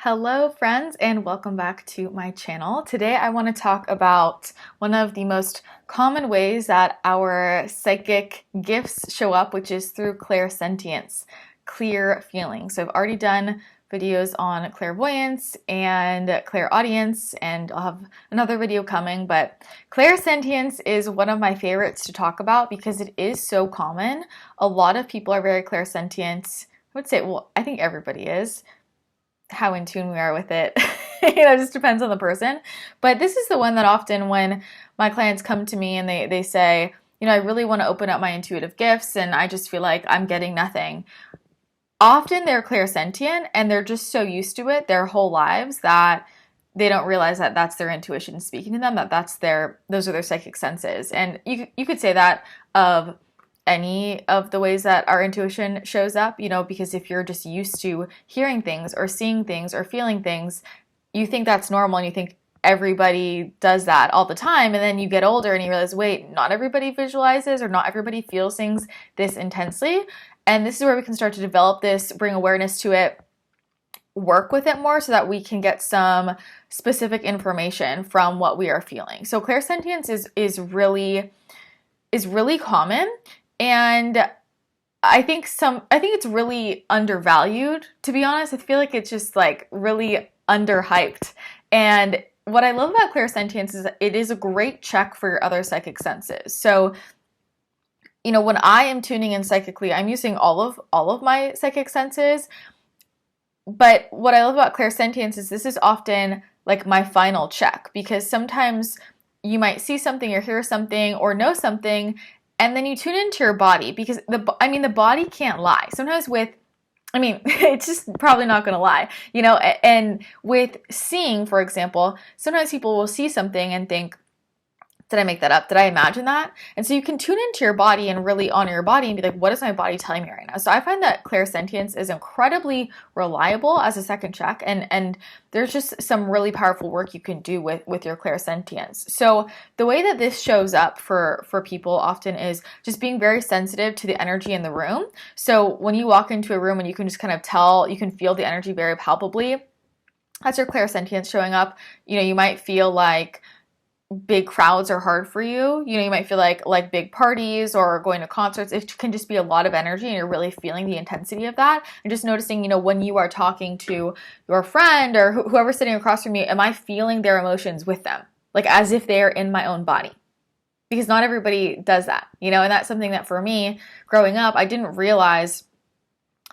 Hello friends and welcome back to my channel. Today I want to talk about one of the most common ways that our psychic gifts show up, which is through clairsentience, clear feeling. So I've already done videos on clairvoyance and clairaudience, and I'll have another video coming, but clairsentience is one of my favorites to talk about because it is so common. A lot of people are very clairsentient. I would say, well, I think everybody is. How in tune we are with it, it just depends on the person. But this is the one that often when my clients come to me and they say, I really want to open up my intuitive gifts and I just feel like I'm getting nothing. Often they're clairsentient and they're just so used to it their whole lives that they don't realize that that's their intuition speaking to them, those are their psychic senses. And you could say that of any of the ways that our intuition shows up, because if you're just used to hearing things or seeing things or feeling things, you think that's normal and you think everybody does that all the time. And then you get older and you realize, wait, not everybody visualizes or not everybody feels things this intensely. And this is where we can start to develop this, bring awareness to it, work with it more so that we can get some specific information from what we are feeling. So clairsentience is really common. And I think it's really undervalued, to be honest. I feel like it's just like really underhyped. And what I love about clairsentience is that it is a great check for your other psychic senses. So, when I am tuning in psychically, I'm using all of my psychic senses. But what I love about clairsentience is this is often like my final check, because sometimes you might see something or hear something or know something, and then you tune into your body, because the body can't lie. Sometimes it's just probably not going to lie, and with seeing, for example, sometimes people will see something and think, did I make that up? Did I imagine that? And so you can tune into your body and really honor your body and be like, what is my body telling me right now? So I find that clairsentience is incredibly reliable as a second check. And there's just some really powerful work you can do with your clairsentience. So the way that this shows up for people often is just being very sensitive to the energy in the room. So when you walk into a room and you can just kind of tell, you can feel the energy very palpably, that's your clairsentience showing up. You might feel like big crowds are hard for you. You might feel like big parties or going to concerts. It can just be a lot of energy and you're really feeling the intensity of that. And just noticing, when you are talking to your friend or whoever's sitting across from you, am I feeling their emotions with them? Like as if they're in my own body. Because not everybody does that, and that's something that for me, growing up, I didn't realize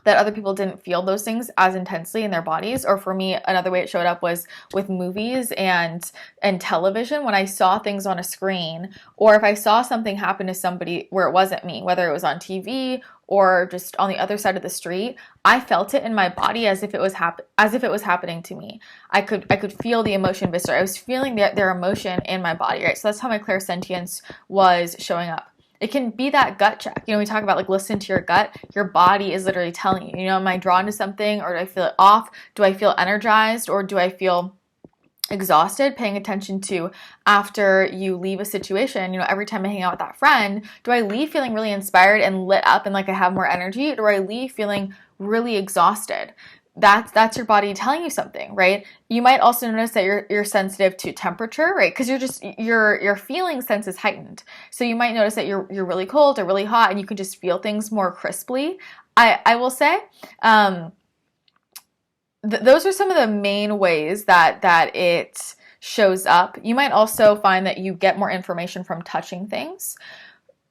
that other people didn't feel those things as intensely in their bodies. Or for me, another way it showed up was with movies and television. When I saw things on a screen, or if I saw something happen to somebody where it wasn't me, whether it was on TV or just on the other side of the street, I felt it in my body as if it was happening to me. I could feel the emotion viscerally. I was feeling their emotion in my body, right? So that's how my clairsentience was showing up. It can be that gut check. We talk about like listen to your gut. Your body is literally telling you, am I drawn to something, or do I feel it off? Do I feel energized, or do I feel exhausted? Paying attention to after you leave a situation, every time I hang out with that friend, do I leave feeling really inspired and lit up and like I have more energy? Or do I leave feeling really exhausted? That's your body telling you something, right? You might also notice that you're sensitive to temperature, right? Because your feeling sense is heightened. So you might notice that you're really cold or really hot, and you can just feel things more crisply. I will say, those are some of the main ways that it shows up. You might also find that you get more information from touching things.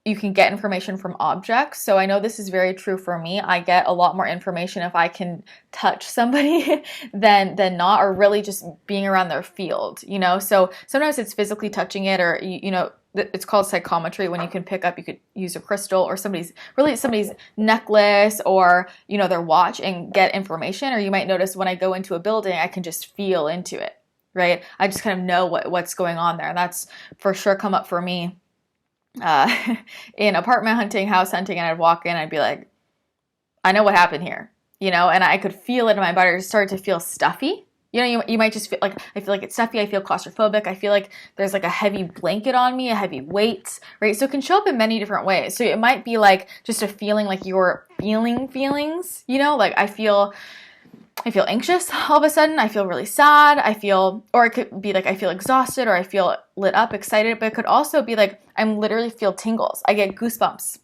You can get information from objects. So I know this is very true for me. I get a lot more information if I can touch somebody than not, or really just being around their field, So sometimes it's physically touching it, or, it's called psychometry, when you could use a crystal or somebody's necklace or, their watch and get information. Or you might notice when I go into a building, I can just feel into it, right? I just kind of know what's going on there. And that's for sure come up for me. In apartment hunting, house hunting, and I'd walk in, I'd be like, I know what happened here, and I could feel it in my body. It started to feel stuffy. You might just feel like, I feel like it's stuffy. I feel claustrophobic. I feel like there's like a heavy blanket on me, a heavy weight, right? So it can show up in many different ways. So it might be like just a feeling like you're feeling feelings, like I feel I feel anxious all of a sudden. I feel really sad. Or it could be like I feel exhausted, or I feel lit up, excited. But it could also be like I'm literally feel tingles. I get goosebumps.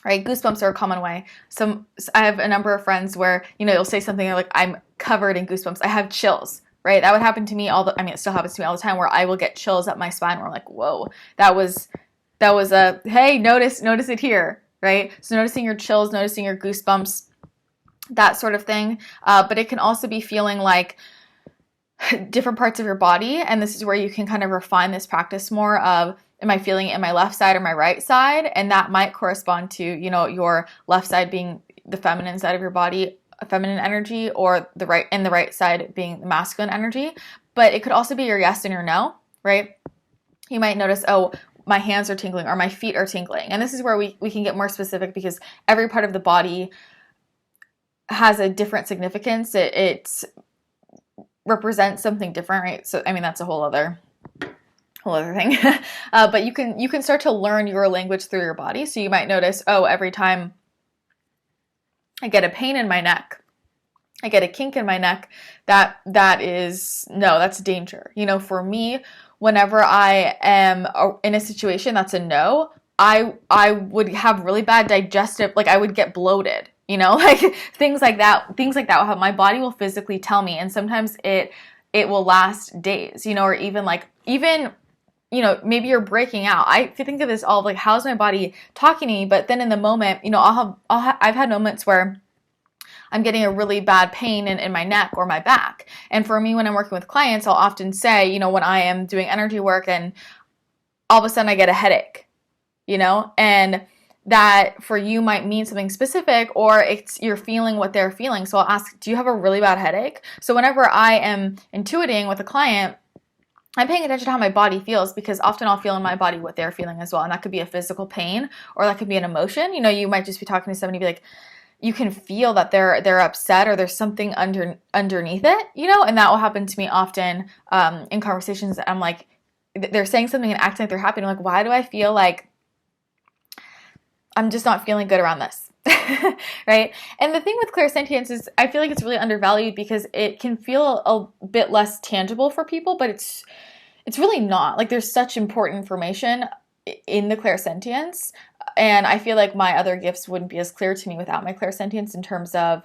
Right? Goosebumps are a common way. I have a number of friends where, you'll say something like, I'm covered in goosebumps. I have chills, right? That would happen to me it still happens to me all the time, where I will get chills up my spine where I'm like, whoa, that was hey, notice it here, right? So noticing your chills, noticing your goosebumps, that sort of thing. But it can also be feeling like different parts of your body. And this is where you can kind of refine this practice more of, am I feeling it in my left side or my right side? And that might correspond to, your left side being the feminine side of your body, feminine energy, or the right side being the masculine energy. But it could also be your yes and your no, right? You might notice, oh, my hands are tingling or my feet are tingling. And this is where we can get more specific, because every part of the body has a different significance. It represents something different, right? So, that's a whole other thing. But you can start to learn your language through your body. So you might notice, oh, every time I get a pain in my neck, I get a kink in my neck, that's danger. For me, whenever I am in a situation that's a no, I would have really bad digestive, like I would get bloated, like things like that my body will physically tell me. And sometimes it will last days, or even maybe you're breaking out. I think of this all like, how's my body talking to me? But then in the moment, I've had moments where I'm getting a really bad pain in my neck or my back. And for me, when I'm working with clients, I'll often say, when I am doing energy work and all of a sudden I get a headache, and that for you might mean something specific, or you're feeling what they're feeling. So I'll ask, do you have a really bad headache? So whenever I am intuiting with a client, I'm paying attention to how my body feels, because often I'll feel in my body what they're feeling as well. And that could be a physical pain, or that could be an emotion. You might just be talking to somebody, be like, you can feel that they're upset, or there's something underneath it, and that will happen to me often in conversations. I'm like, they're saying something and acting like they're happy. And I'm like, why do I feel like I'm just not feeling good around this? Right? And the thing with clairsentience is, I feel like it's really undervalued, because it can feel a bit less tangible for people, but it's really not. Like, there's such important information in the clairsentience, and I feel like my other gifts wouldn't be as clear to me without my clairsentience in terms of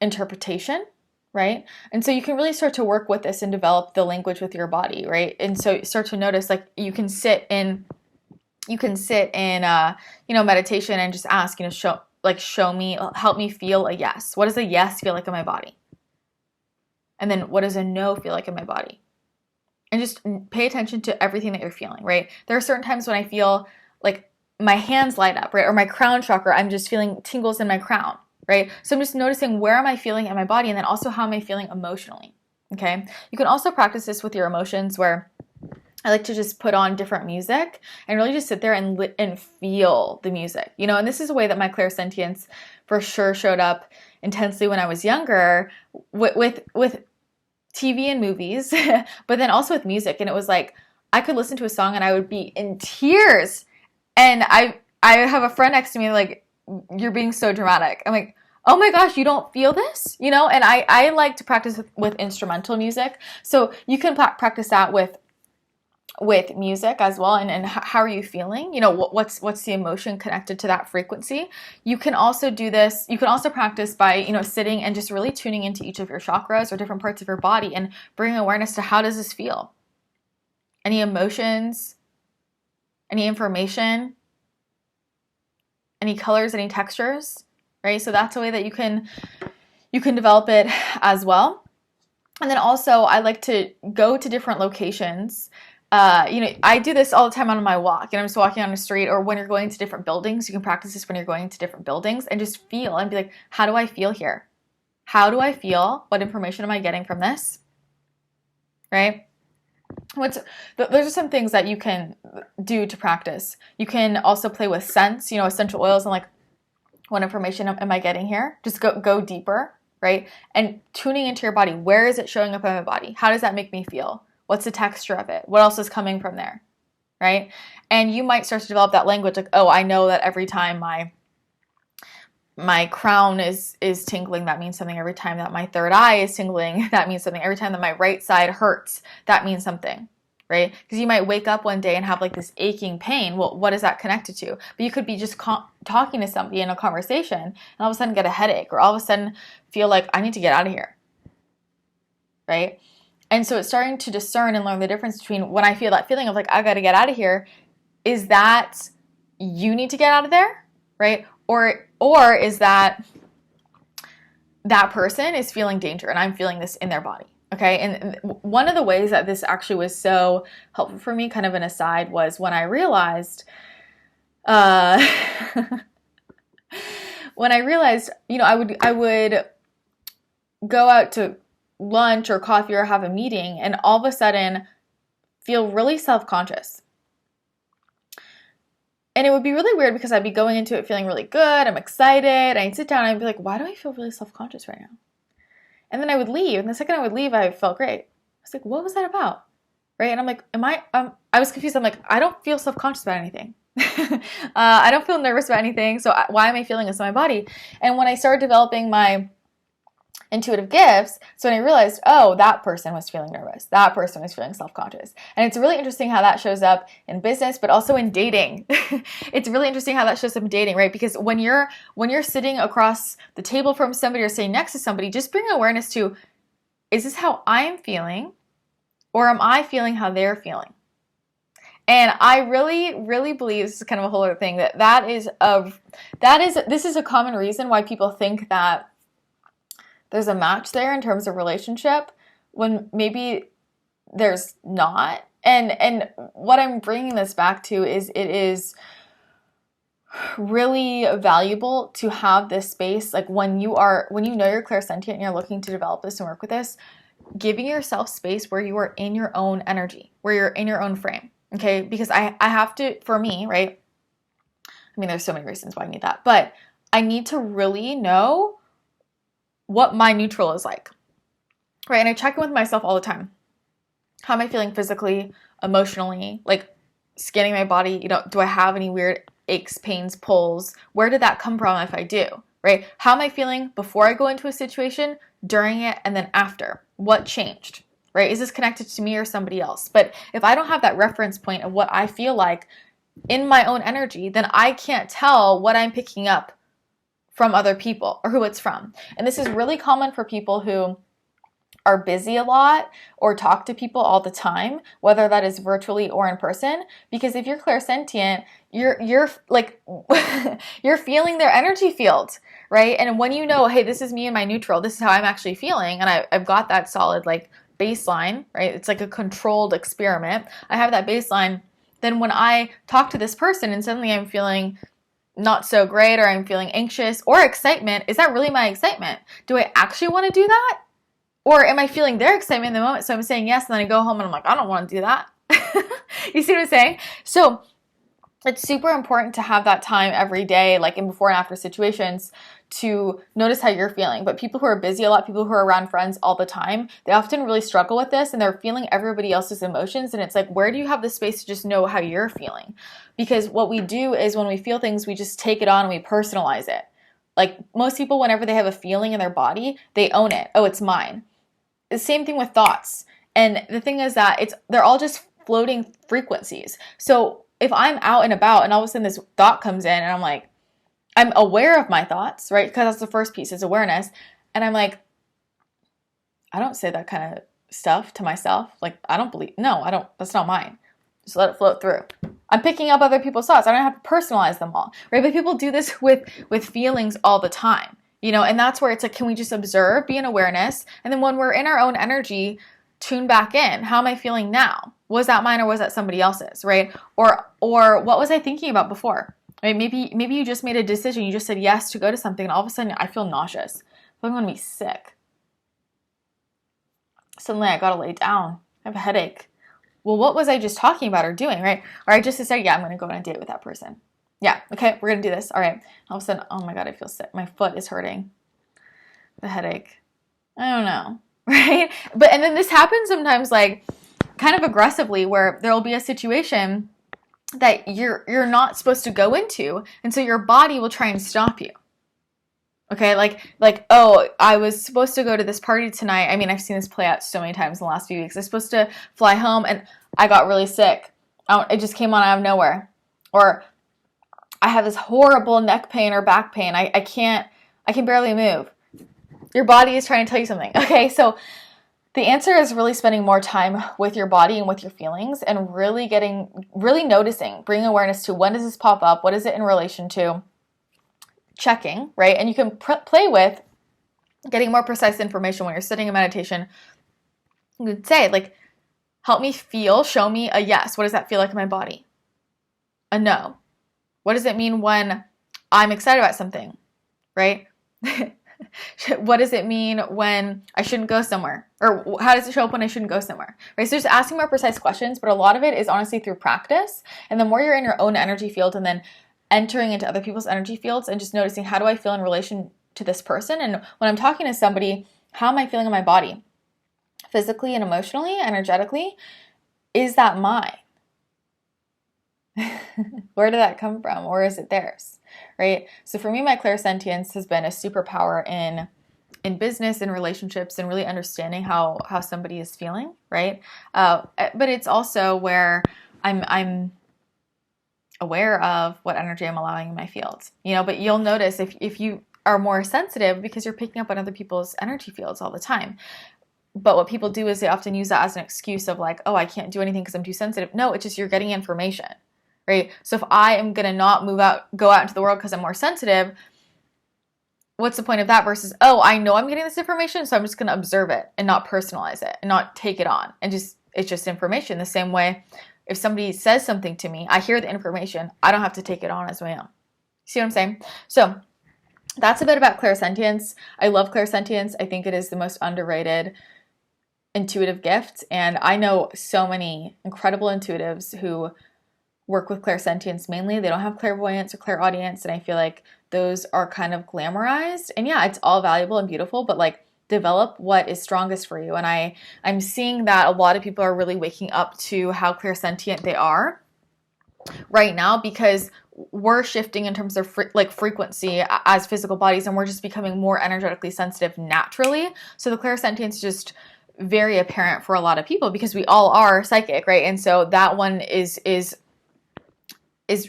interpretation, right? And so you can really start to work with this and develop the language with your body, right? And so you start to notice, like, you can sit in meditation and just ask, show me, help me feel a yes. What does a yes feel like in my body? And then what does a no feel like in my body? And just pay attention to everything that you're feeling, right? There are certain times when I feel like my hands light up, right? Or my crown chakra, I'm just feeling tingles in my crown, right? So I'm just noticing, where am I feeling in my body? And then also, how am I feeling emotionally? Okay. You can also practice this with your emotions, where I like to just put on different music and really just sit there and feel the music, and this is a way that my clairsentience for sure showed up intensely when I was younger with TV and movies, but then also with music. And it was like, I could listen to a song and I would be in tears. And I have a friend next to me like, you're being so dramatic. I'm like, oh my gosh, you don't feel this? And I like to practice with instrumental music. So you can practice that with music as well. And how are you feeling? What's the emotion connected to that frequency? You can also do this. You can also practice by, sitting and just really tuning into each of your chakras or different parts of your body and bringing awareness to, how does this feel? Any emotions, any information, any colors, any textures, right? So that's a way that you can develop it as well. And then also, I like to go to different locations. I do this all the time on my walk, and I'm just walking on the street, or when you're going to different buildings. You can practice this when you're going to different buildings and just feel and be like, how do I feel here? How do I feel? What information am I getting from this? Right? Those are some things that you can do to practice. You can also play with scents, essential oils, and like, what information am I getting here? Just go deeper, right? And tuning into your body. Where is it showing up in my body? How does that make me feel? What's the texture of it? What else is coming from there, right? And you might start to develop that language, like, oh, I know that every time my my crown is tingling, that means something. Every time that my third eye is tingling, that means something. Every time that my right side hurts, that means something, right? Because you might wake up one day and have like this aching pain. Well, what is that connected to? But you could be just talking to somebody in a conversation and all of a sudden get a headache, or all of a sudden feel like I need to get out of here, right? And so it's starting to discern and learn the difference between when I feel that feeling of like, I got to get out of here. Is that you need to get out of there, right? Or is that person is feeling danger and I'm feeling this in their body, okay? And one of the ways that this actually was so helpful for me, kind of an aside, was when I realized, I would go out to lunch or coffee or have a meeting and all of a sudden feel really self-conscious. And it would be really weird because I'd be going into it feeling really good. I'm excited. I'd sit down and I'd be like, why do I feel really self-conscious right now? And then I would leave. And the second I would leave, I felt great. I was like, what was that about? Right? And I'm like, I was confused. I'm like, I don't feel self-conscious about anything. I don't feel nervous about anything. So why am I feeling this in my body? And when I started developing my intuitive gifts, so when I realized, oh, that person was feeling nervous, that person was feeling self-conscious. And it's really interesting how that shows up in business, but also in dating. It's really interesting how that shows up in dating, right? Because when you're sitting across the table from somebody or sitting next to somebody, just bring awareness to, is this how I'm feeling, or am I feeling how they're feeling? And I really, really believe, this is kind of a whole other thing, this is a common reason why people think that there's a match there in terms of relationship when maybe there's not. And what I'm bringing this back to is it is really valuable to have this space. Like when you know you're clairsentient and you're looking to develop this and work with this, giving yourself space where you are in your own energy, where you're in your own frame. Okay. Because I have to, for me, right? I mean, there's so many reasons why I need that, but I need to really know what my neutral is like, right? And I check in with myself all the time. How am I feeling physically, emotionally, like scanning my body? Do I have any weird aches, pains, pulls? Where did that come from if I do, right? How am I feeling before I go into a situation, during it, and then after? What changed, right? Is this connected to me or somebody else? But if I don't have that reference point of what I feel like in my own energy, then I can't tell what I'm picking up from other people or who it's from. And this is really common for people who are busy a lot or talk to people all the time, whether that is virtually or in person. Because if you're clairsentient, you're like you're feeling their energy field, right? And when you know, hey, this is me and my neutral, this is how I'm actually feeling, and I've got that solid like baseline, right? It's like a controlled experiment. I have that baseline. Then when I talk to this person and suddenly I'm feeling not so great, or I'm feeling anxious or excitement, is that really my excitement? Do I actually want to do that? Or am I feeling their excitement in the moment? So I'm saying yes, and then I go home and I'm like, I don't want to do that. You see what I'm saying? So it's super important to have that time every day, like in before and after situations, to notice how you're feeling. But people who are busy a lot, people who are around friends all the time, they often really struggle with this, and they're feeling everybody else's emotions. And it's like, where do you have the space to just know how you're feeling? Because what we do is when we feel things, we just take it on and we personalize it. Like most people, whenever they have a feeling in their body, they own it. Oh, it's mine. The same thing with thoughts. And the thing is that they're all just floating frequencies. So if I'm out and about and all of a sudden this thought comes in and I'm like, I'm aware of my thoughts, right? Because that's the first piece, is awareness. And I'm like, I don't say that kind of stuff to myself. Like, I don't, that's not mine. Just let it float through. I'm picking up other people's thoughts. I don't have to personalize them all, right? But people do this with feelings all the time, and that's where it's like, can we just observe, be in awareness? And then when we're in our own energy, tune back in. How am I feeling now? Was that mine or was that somebody else's, right? Or what was I thinking about before? Right? Maybe you just made a decision. You just said yes to go to something, and all of a sudden I feel nauseous. I feel like I'm going to be sick. Suddenly I got to lay down. I have a headache. Well, what was I just talking about or doing, right? Or I just decided, yeah, I'm going to go on a date with that person. Yeah, okay, we're going to do this. All right. All of a sudden, oh my God, I feel sick. My foot is hurting. The headache. I don't know, right? And then this happens sometimes like kind of aggressively, where there will be a situation that you're not supposed to go into, and so your body will try and stop you. Okay, oh, I was supposed to go to this party tonight. I mean, I've seen this play out so many times in the last few weeks. I was supposed to fly home and I got really sick. It just came on out of nowhere. Or I have this horrible neck pain or back pain. I can barely move. Your body is trying to tell you something. Okay, so the answer is really spending more time with your body and with your feelings and really noticing, bringing awareness to when does this pop up? What is it in relation to? Checking, right? And you can play with getting more precise information when you're sitting in meditation. You could say, like, help me feel, show me a yes. What does that feel like in my body? A no. What does it mean when I'm excited about something, right? What does it mean when I shouldn't go somewhere? Or how does it show up when I shouldn't go somewhere, right? So just asking more precise questions, but a lot of it is honestly through practice. And the more you're in your own energy field and then entering into other people's energy fields and just noticing, how do I feel in relation to this person? And when I'm talking to somebody, how am I feeling in my body? Physically and emotionally, energetically, is that mine? Where did that come from? Or is it theirs? Right? So for me, my clairsentience has been a superpower in business and relationships and really understanding how somebody is feeling, right? But it's also where I'm aware of what energy I'm allowing in my field, but you'll notice if you are more sensitive because you're picking up on other people's energy fields all the time. But what people do is they often use that as an excuse of like, oh, I can't do anything because I'm too sensitive. No, it's just you're getting information, right? So if I am going to not go out into the world because I'm more sensitive, what's the point of that versus, oh, I know I'm getting this information, so I'm just going to observe it and not personalize it and not take it on. And it's just information. The same way, if somebody says something to me, I hear the information. I don't have to take it on as my own. See what I'm saying? So that's a bit about clairsentience. I love clairsentience. I think it is the most underrated intuitive gift. And I know so many incredible intuitives who work with clairsentience mainly. They don't have clairvoyance or clairaudience. And I feel like those are kind of glamorized. And yeah, it's all valuable and beautiful, but like, develop what is strongest for you. And I'm seeing that a lot of people are really waking up to how clairsentient they are right now, because we're shifting in terms of frequency as physical bodies, and we're just becoming more energetically sensitive naturally. So the clairsentience is just very apparent for a lot of people because we all are psychic, right? And so that one is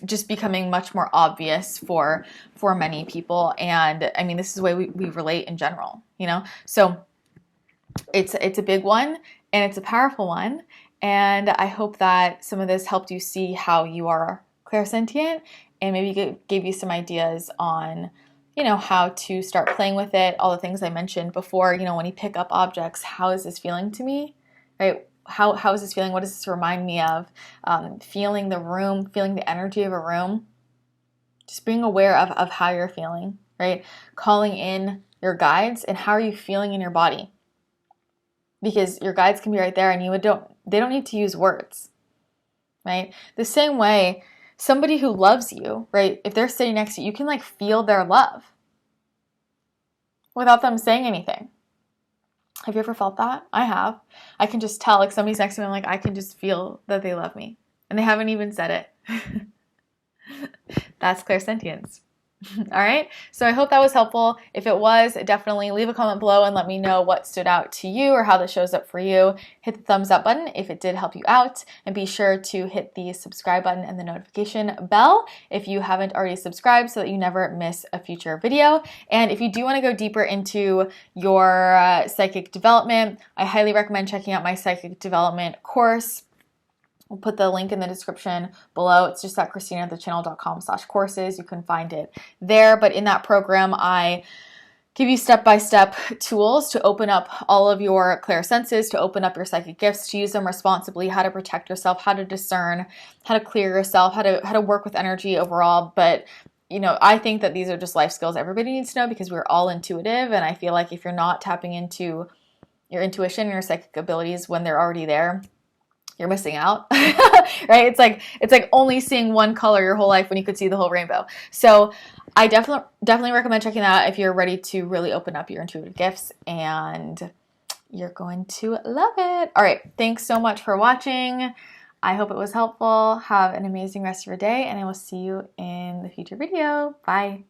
just becoming much more obvious for many people. And I mean, this is the way we relate in general, So it's a big one and it's a powerful one. And I hope that some of this helped you see how you are clairsentient and maybe gave you some ideas on, how to start playing with it. All the things I mentioned before, when you pick up objects, how is this feeling to me, right? How is this feeling? What does this remind me of? Feeling the room, feeling the energy of a room. Just being aware of how you're feeling, right? Calling in your guides and how are you feeling in your body? Because your guides can be right there and they don't need to use words, right? The same way, somebody who loves you, right? If they're sitting next to you, you can feel their love without them saying anything. Have you ever felt that? I have. I can just tell, somebody's next to me, I can just feel that they love me. And they haven't even said it. That's clairsentience. All right. So I hope that was helpful. If it was, definitely leave a comment below and let me know what stood out to you or how this shows up for you. Hit the thumbs up button if it did help you out, and be sure to hit the subscribe button and the notification bell if you haven't already subscribed so that you never miss a future video. And if you do want to go deeper into your psychic development, I highly recommend checking out my psychic development course. We'll put the link in the description below. It's just at christinathechannel.com/courses. You can find it there. But in that program, I give you step-by-step tools to open up all of your clairsenses, to open up your psychic gifts, to use them responsibly, how to protect yourself, how to discern, how to clear yourself, how to work with energy overall. But I think that these are just life skills everybody needs to know because we're all intuitive. And I feel like if you're not tapping into your intuition and your psychic abilities when they're already there, you're missing out, right? It's like only seeing one color your whole life when you could see the whole rainbow. So I definitely recommend checking that out if you're ready to really open up your intuitive gifts, and you're going to love it. All right. Thanks so much for watching. I hope it was helpful. Have an amazing rest of your day, and I will see you in the future video. Bye.